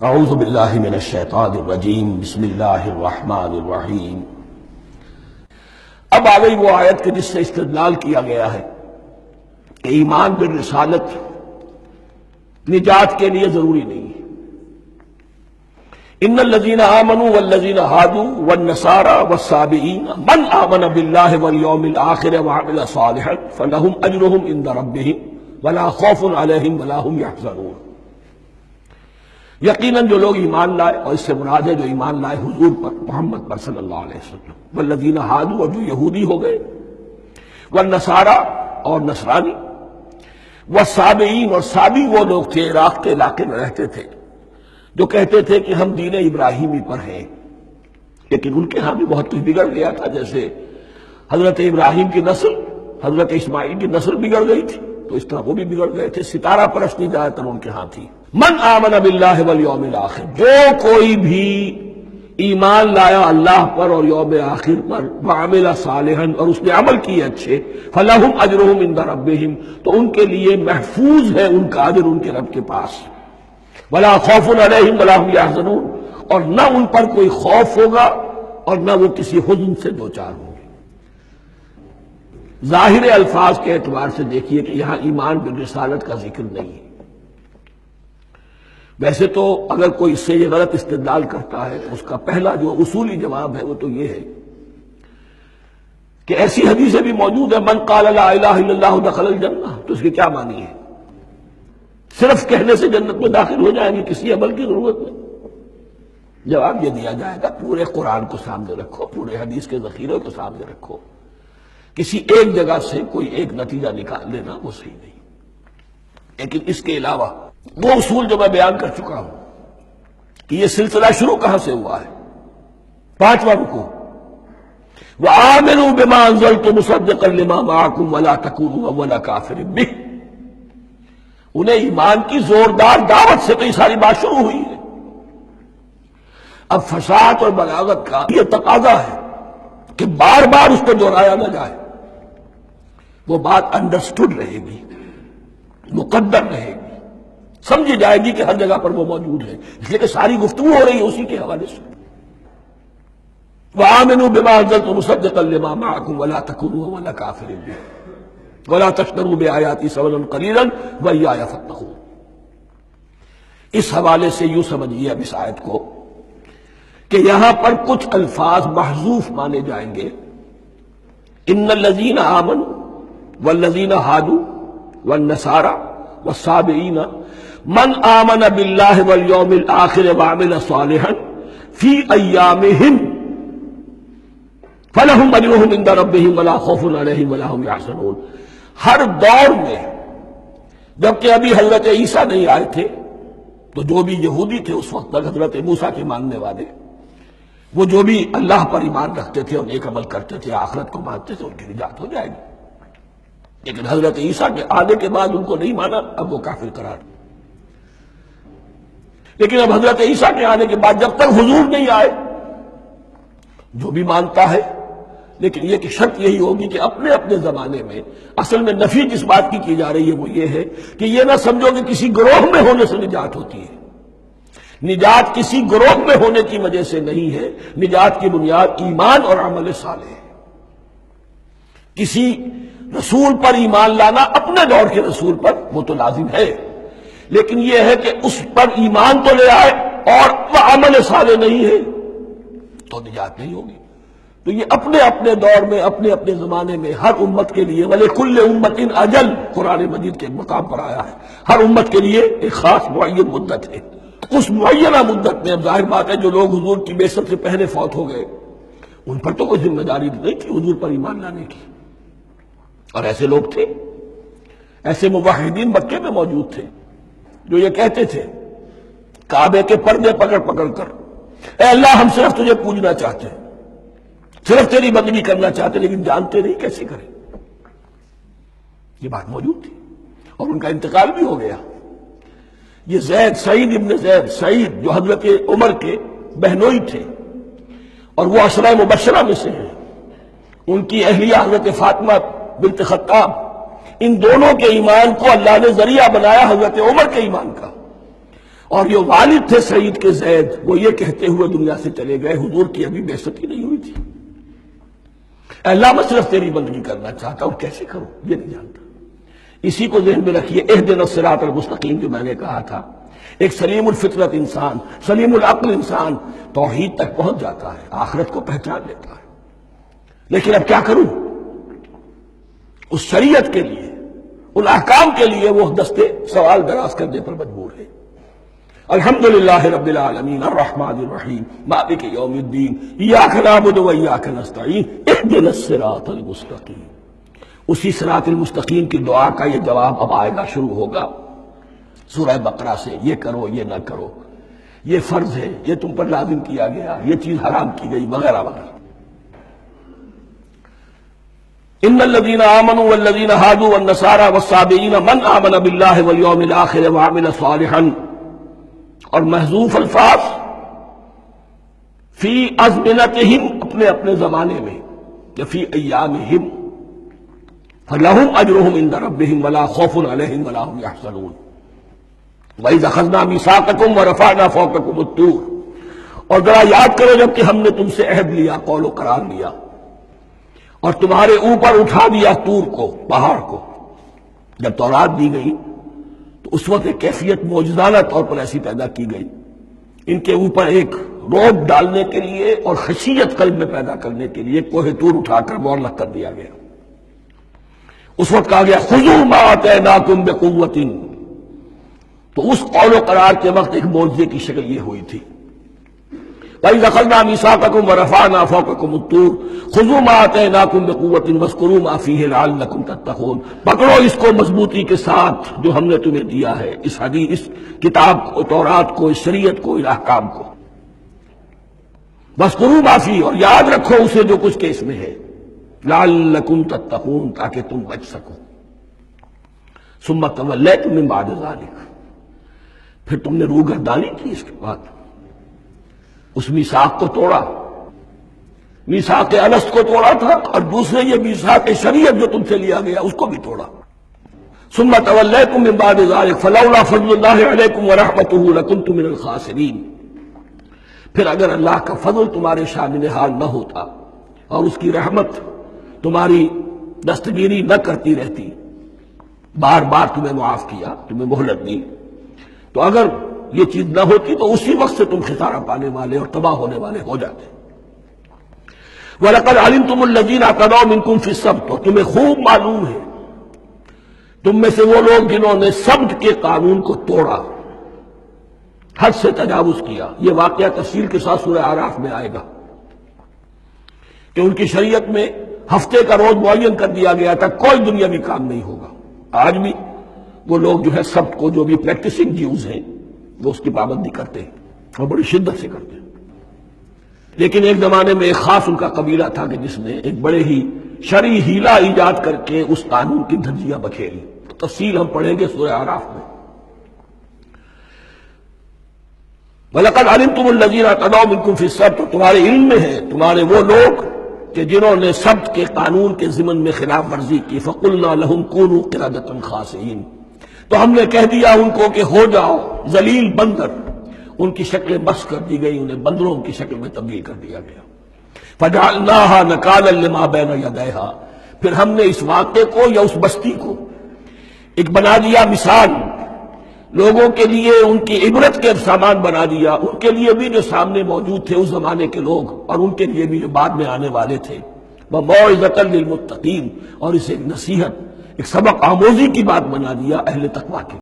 اعوذ باللہ من الشیطان الرجیم بسم اللہ الرحمن الرحیم۔ اب آ گئی وہ آیت کہ جس سے استدلال کیا گیا ہے کہ ایمان بالرسالت نجات کے لیے ضروری نہیں ہے۔ ان الذین آمنوا والذین ہادوا والنصارى والصابئین من آمن باللہ والیوم الآخر وعمل صالحا فلہم اجرہم عند ربہم ولا خوف علیہم ولا هم یحزنون۔ یقیناً جو لوگ ایمان لائے، اور اس سے مراد ہے جو ایمان لائے حضور پر، محمد پر صلی اللہ علیہ وسلم، والذین ہادوا، اور جو یہودی ہو گئے، والنصارى، اور نصرانی، والصابئین، اور صابی وہ لوگ تھے عراق کے علاقے میں رہتے تھے جو کہتے تھے کہ ہم دین ابراہیمی پر ہیں، لیکن ان کے ہاں بھی بہت کچھ بگڑ گیا تھا۔ جیسے حضرت ابراہیم کی نسل، حضرت اسماعیل کی نسل بگڑ گئی تھی، تو اس طرح وہ بھی بگڑ گئے تھے۔ ستارہ پرستی زیادہ تر ان کے ہاں تھی۔ من آمن باللہ والیوم الآخر، جو کوئی بھی ایمان لایا اللہ پر اور یوم آخر پر، وعمل صالحا، اور اس نے عمل کیے اچھے، فلہم اجرہم عند ربہم، تو ان کے لیے محفوظ ہے ان کا اجر ان کے رب کے پاس، ولا خوف علیہم ولا هم یحزنون، اور نہ ان پر کوئی خوف ہوگا اور نہ وہ کسی حزن سے دوچار ہوں گے۔ ظاہر الفاظ کے اعتبار سے دیکھیے کہ یہاں ایمان بالرسالت کا ذکر نہیں ہے۔ ویسے تو اگر کوئی اس سے یہ غلط استدلال کرتا ہے، اس کا پہلا جو اصولی جواب ہے وہ تو یہ ہے کہ ایسی حدیثیں بھی موجود ہیں، من قال لا الہ الا اللہ دخل الجنہ، تو اس کی کیا معنی ہے؟ صرف کہنے سے جنت میں داخل ہو جائیں گے، کسی عمل کی ضرورت نہیں؟ جواب یہ دیا جائے گا، پورے قرآن کو سامنے رکھو، پورے حدیث کے ذخیرے کو سامنے رکھو، کسی ایک جگہ سے کوئی ایک نتیجہ نکال لینا وہ صحیح نہیں۔ لیکن اس کے علاوہ وہ اصول جو میں بیان کر چکا ہوں کہ یہ سلسلہ شروع کہاں سے ہوا ہے۔ 5واں رکوع، وآمنوا بما انزلت مصدقا لما معكم ولا تكونوا اول كافر به، انہیں ایمان کی زوردار دعوت سے تو یہ ساری بات شروع ہوئی ہے۔ اب فصاحت اور بلاغت کا یہ تقاضا ہے کہ بار بار اس کو دہرایا نہ جائے، وہ بات انڈرسٹوڈ رہے گی، مقدر رہے گی، سمجھی جائے گی کہ ہر جگہ پر وہ موجود ہے، اس لیے کہ ساری گفتگو ہو رہی ہے اسی کے حوالے سے۔ وآمنوا بما انزلت مصدقا لما معكم ولا تكونوا اول كافر به ولا تشتروا بآیاتی ثمنا قلیلا وإیایا فاتقون۔ اس حوالے سے یوں سمجھیے اب اس آیت کو کہ یہاں پر کچھ الفاظ محذوف مانے جائیں گے۔ ان الذین آمنوا والذین ہادوا والنصارى والصابئین من آمن باللہ والیوم الآخر وعمل صالحا فی ایامہم فلہم اجرہم عند ربہم ولا خوف علیہم ولا هم یحزنون۔ ہر دور میں جبکہ ابھی حضرت عیسیٰ نہیں آئے تھے تو جو بھی یہودی تھے اس وقت تک، حضرت موسیٰ کے ماننے والے، وہ جو بھی اللہ پر ایمان رکھتے تھے اور نیک عمل کرتے تھے، آخرت کو مانتے تھے، ان کی نجات ہو جائے گی۔ لیکن حضرت عیسیٰ کے آنے کے بعد ان کو نہیں مانا، اب وہ کافر قرار۔ لیکن اب حضرت عیسیٰ کے آنے کے بعد جب تک حضور نہیں آئے، جو بھی مانتا ہے، لیکن یہ کہ شرط یہی ہوگی کہ اپنے اپنے زمانے میں، اصل میں نفی جس بات کی جا رہی ہے وہ یہ ہے کہ یہ نہ سمجھو کہ کسی گروہ میں ہونے سے نجات ہوتی ہے۔ نجات کسی گروہ میں ہونے کی وجہ سے نہیں ہے، نجات کی بنیاد ایمان اور عمل صالح ہے۔ کسی رسول پر ایمان لانا اپنے دور کے رسول پر وہ تو لازم ہے، لیکن یہ ہے کہ اس پر ایمان تو لے آئے اور وہ عمل صالح نہیں ہے تو نجات نہیں ہوگی۔ تو یہ اپنے اپنے دور میں، اپنے اپنے زمانے میں ہر امت کے لیے، وَلِكُلِّ أُمَّةٍ أَجَلٌ، قرآن مجید کے مقام پر آیا ہے، ہر امت کے لیے ایک خاص معین مدت ہے۔ اس معینہ مدت میں اب ظاہر بات ہے جو لوگ حضور کی بعثت سے پہلے فوت ہو گئے ان پر تو کوئی ذمہ داری نہیں تھی حضور پر ایمان لانے کی، اور ایسے لوگ تھے، ایسے موحدین مکے میں موجود تھے جو یہ کہتے تھے کعبے کے پردے پکڑ پکڑ کر، اے اللہ ہم صرف تجھے پوجنا چاہتے ہیں، صرف تیری بندگی کرنا چاہتے، لیکن جانتے نہیں کیسے کریں۔ یہ بات موجود تھی اور ان کا انتقال بھی ہو گیا۔ یہ زید، سعید ابن زید، سعید جو حضرت عمر کے بہنوئی تھے اور وہ عشرہ مبشرہ میں سے ہیں، ان کی اہلیہ حضرت فاطمہ بنت خطاب، ان دونوں کے ایمان کو اللہ نے ذریعہ بنایا حضرت عمر کے ایمان کا، اور یہ والد تھے سعید کے زید، وہ یہ کہتے ہوئے دنیا سے چلے گئے حضور کی ابھی بعثت ہی نہیں ہوئی تھی، اے اللہ میں صرف تیری بندگی کرنا چاہتا ہوں، کیسے کروں یہ نہیں جانتا۔ اسی کو ذہن میں رکھیے، اہدنا الصراط المستقیم جو میں نے کہا تھا، ایک سلیم الفطرت انسان، سلیم العقل انسان توحید تک پہنچ جاتا ہے، آخرت کو پہچان لیتا ہے، لیکن اب کیا کروں؟ اس شریعت کے لیے، ان احکام کے لیے وہ دستے سوال دراز کرنے پر مجبور ہے۔ الحمدللہ رب العالمین الرحمن الرحیم مالک یوم الدین ایاک نعبد و ایاک نستعین اہدنا الصراط المستقیم۔ اسی صراط المستقیم کی دعا کا یہ جواب اب آئے گا، شروع ہوگا سورہ بقرہ سے، یہ کرو یہ نہ کرو، یہ فرض ہے، یہ تم پر لازم کیا گیا، یہ چیز حرام کی گئی، وغیرہ وغیرہ۔ ان الذين آمنوا والذين هادوا والنصارى والصابئين من آمن بالله واليوم الآخر وعمل صالحا، اور محذوف الفاظ فی ازمنتہم، اپنے اپنے زمانے میں، یا فی ایامہم، فلہم اجرہم عند ربہم ولا خوف علیہم ولا هم یحزنون۔ وَإِذْ أَخَذْنَا مِيثَاقَكُمْ وَرَفَعْنَا فَوْقَكُمُ الطُّورَ، اور ذرا یاد کرو جب کہ ہم نے تم سے عہد لیا، قول و قرار لیا، اور تمہارے اوپر اٹھا دیا طور کو، پہاڑ کو۔ جب تورات دی گئی تو اس وقت ایک کیفیت معجزانہ طور پر ایسی پیدا کی گئی، ان کے اوپر ایک روب ڈالنے کے لیے اور خشیت قلب میں پیدا کرنے کے لیے کوہ طور اٹھا کر معلق کر دیا گیا۔ اس وقت کہا گیا خذوا ما آتیناکم بقوۃ، تو اس قول و قرار کے وقت ایک معجزے کی شکل یہ ہوئی تھی، وَإِذْ أَخَذْنَا مِيثَاقَكُمْ وَرَفَعْنَا فَوْقَكُمُ الطُّورَ خُذُوا مَا آتَيْنَاكُمْ بِقُوَّةٍ وَاذْكُرُوا مَا فِيهِ لَعَلَّكُمْ تَتَّقُونَ، پکڑو اس کو مضبوطی کے ساتھ جو ہم نے تمہیں دیا ہے، اس حدیث، اس کتاب کو، تورات کو، اس شریعت کو، ان احکام کو۔ وَاذْكُرُوا مَا فِيهِ، اور یاد رکھو اسے جو کچھ کہ اس میں ہے، لَعَلَّكُمْ تَتَّقُونَ، تاکہ تم بچ سکو۔ ثُمَّ تَوَلَّيْتُم مِّن بَعْدِ ذَلِكَ، پھر تم نے روگردانی کی اس کے بعد، اس میثاق کو توڑا، میثاق الست کو توڑا تھا، اور دوسرے یہ میثاق شریعت جو تم سے لیا گیا اس کو بھی توڑا۔ ثم تولیتم من بعد ذلک فلولا فضل اللہ علیکم ورحمتہ لکنتم من الخاسرین، پھر اگر اللہ کا فضل تمہارے شامل حال نہ ہوتا اور اس کی رحمت تمہاری دستگیری نہ کرتی رہتی، بار بار تمہیں معاف کیا، تمہیں مہلت دی، تو اگر یہ چیز نہ ہوتی تو اسی وقت سے تم خسارہ پانے والے اور تباہ ہونے والے ہو جاتے۔ وَلَقَدْ عَلِمْتُمُ الَّذِينَ اعْتَدَوْا مِنْكُمْ فِي السَّبْتِ، اور تمہیں خوب معلوم ہے تم میں سے وہ لوگ جنہوں نے سبت کے قانون کو توڑا، حد سے تجاوز کیا۔ یہ واقعہ تفصیل کے ساتھ سورہ اعراف میں آئے گا کہ ان کی شریعت میں ہفتے کا روز معین کر دیا گیا تھا، کوئی دنیاوی کام نہیں ہوگا۔ آج بھی وہ لوگ جو ہے سبت کو، جو بھی پریکٹسنگ جیوز ہیں، وہ اس کی پابندی کرتے ہیں اور بڑی شدت سے کرتے ہیں۔ لیکن ایک زمانے میں ایک خاص ان کا قبیلہ تھا کہ جس نے ایک بڑے ہی شرعی ہیلا ایجاد کر کے اس قانون کی دھجیاں بکھیری، تفصیل ہم پڑھیں گے سورہ اعراف میں۔ وَلَقَدْ عَلِمْتُمُ الَّذِينَ اعْتَدَوْا مِنْكُمْ فِي السَّبْتِ، تمہارے علم میں ہے تمہارے وہ لوگ کہ جنہوں نے سبت کے قانون کے ضمن میں خلاف ورزی کی، فَقُلْنَا لَهُمْ كُونُوا قِرَدَةً خَاسِئِينَ، تو ہم نے کہہ دیا ان کو کہ ہو جاؤ ذلیل بندر، ان کی شکلیں بس کر دی گئی، انہیں بندروں کی شکل میں تبدیل کر دیا گیا۔ فَجَعَلْنَاهَا نَكَالًا لِمَا بَيْنَ يَدَيْهَا، پھر ہم نے اس واقعے کو یا اس بستی کو ایک بنا دیا مثال، لوگوں کے لیے ان کی عبرت کے سامان بنا دیا، ان کے لیے بھی جو سامنے موجود تھے اس زمانے کے لوگ، اور ان کے لیے بھی جو بعد میں آنے والے تھے، وَمَوْعِظَةً لِّلْمُتَّقِينَ، اور اسے ایک نصیحت، ایک سبق آموزی کی بات بنا دیا اہل تقویٰ کے۔